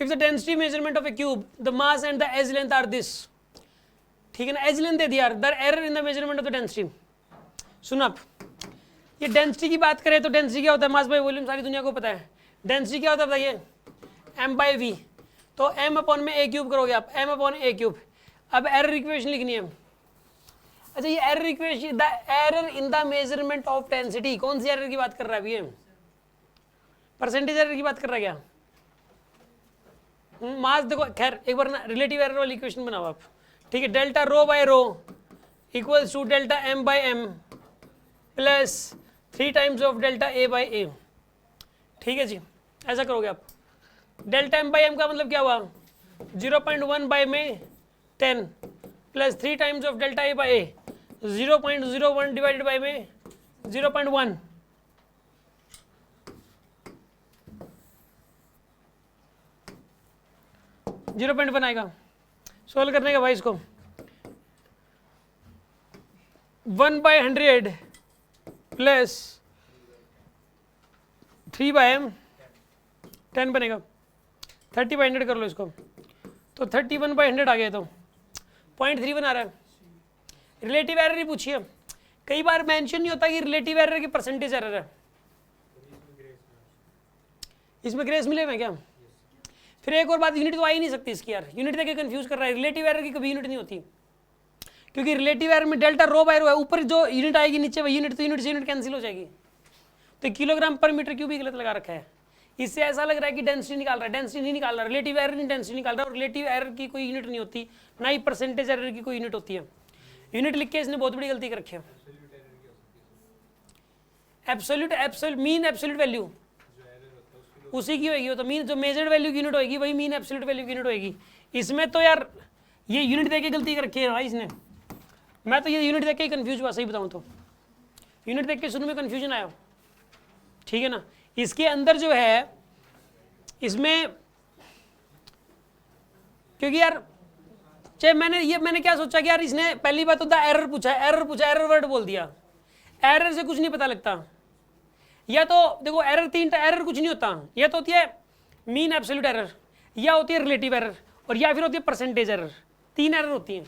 If the density measurement of a cube the mass and the edge length are this, ठीक है ना, edge length दे दिया, the error in the measurement of the density. सुन आप, ये density की बात करें तो डेंसिटी क्या होता है, मास बाय वॉल्यूम सारी दुनिया को पता है। डेंसिटी क्या होता है बताइए, m बाई वी, तो m अपॉन में a क्यूब करोगे आप, m अपॉन a क्यूब। अब एरर इक्वेशन लिखनी है। अच्छा ये error equation, the error in the measurement of density, कौन सी एरर की बात कर रहा है अभी ये, परसेंटेज एरर की बात कर रहा है क्या? मास देखो, खैर एक बार ना रिलेटिव एरर वाली इक्वेशन बनाओ आप, ठीक है। Delta rho by rho equals to delta m by m plus 3 times of delta a by a, ठीक है जी, ऐसा करोगे आप। डेल्टा m बाई m का मतलब क्या हुआ, 0.1 बाई में 10 plus 3 times of delta a by a, 0.01 divided by में 0.1, जीरो पॉइंट वन आएगा। सोल्व करने का भाई इसको 1/100 प्लस 3/m 10 बनेगा, 30/100 कर लो इसको, तो 31/100 आ गया, तो 0.31 आ रहा है। रिलेटिव एरर ही पूछिए, कई बार मेंशन नहीं होता कि रिलेटिव एरर की परसेंटेज एरर है। इसमें ग्रेस मिले हुए क्या? फिर एक और बात, यूनिट तो आ ही नहीं सकती इसकी यार, यूनिट देके कंफ्यूज कर रहा है। रिलेटिव एरर की कभी यूनिट नहीं होती, क्योंकि रिलेटिव एरर में डेल्टा रो बाय रो है, ऊपर जो यूनिट आएगी नीचे वही यूनिट, तो यूनिट से यूनिट कैंसिल हो जाएगी। तो किलोग्राम पर मीटर क्यूब ही गलत लगा रखा है। इससे ऐसा लग रहा है कि डेंसिटी निकाल रहा है, डेंसिटी नहीं निकाल रहा, रिलेटिव एरर नहीं डेंसिटी निकाल रहा, और रिलेटिव एरर की कोई यूनिट नहीं होती, ना ही परसेंटेज एरर की कोई यूनिट होती है। यूनिट लिख के इसने बहुत बड़ी गलती कर रखी है। एब्सोल्यूट मीन एब्सोल्यूट वैल्यू उसी की होगी, वो तो मीन जो मेजर्ड वैल्यू की यूनिट होगी वही मीन एब्सोल्यूट वैल्यू की यूनिट होगी। इसमें तो यार ये यूनिट देके गलती कर रखी है भाई इसने। मैं तो ये यूनिट देख के ही कंफ्यूज हुआ, सही बताऊं तो यूनिट देख के शुरू में कंफ्यूजन आया, ठीक है ना। इसके अंदर जो है इसमें, क्योंकि यार चाहे मैंने क्या सोचा कि यार इसने पहली बात तो एरर पूछा, एरर वर्ड बोल दिया। एरर से कुछ नहीं पता लगता, या तो देखो एरर एरर कुछ नहीं होता, या तो होती है मीन एब्सोल्यूट एरर, या होती है रिलेटिव एरर, और या फिर होती है परसेंटेज एरर। 3 एरर होती हैं,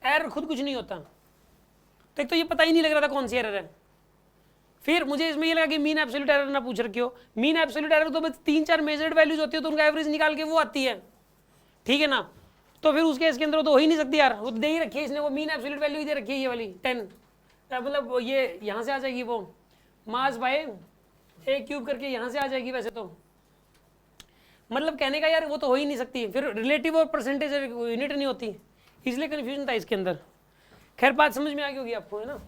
एरर खुद कुछ नहीं होता। तो एक तो ये पता ही नहीं लग रहा था कौन सी एरर है, फिर मुझे इसमें ये लगा कि मीन एब्सोल्यूट एरर ना पूछ रखी हो। मीन एब्सोल्यूट एरर तो बस 3-4 मेजर्ड वैल्यूज होती है, तो उनका एवरेज निकाल के वो आती है, ठीक है ना। तो फिर उसके इसके अंदर तो हो ही नहीं सकती यार, वो दे ही रखी है इसने, वो मीन एब्सोल्यूट वैल्यू ही दे रखी है ये वाली 10, मतलब ये यहाँ से आ जाएगी, वो मास बाय ए क्यूब करके यहाँ से आ जाएगी। वैसे तो मतलब कहने का यार वो तो हो ही नहीं सकती, फिर रिलेटिव और परसेंटेज यूनिट नहीं होती, इसलिए कन्फ्यूजन था इसके अंदर। खैर बात समझ में आ गई होगी आपको, है ना।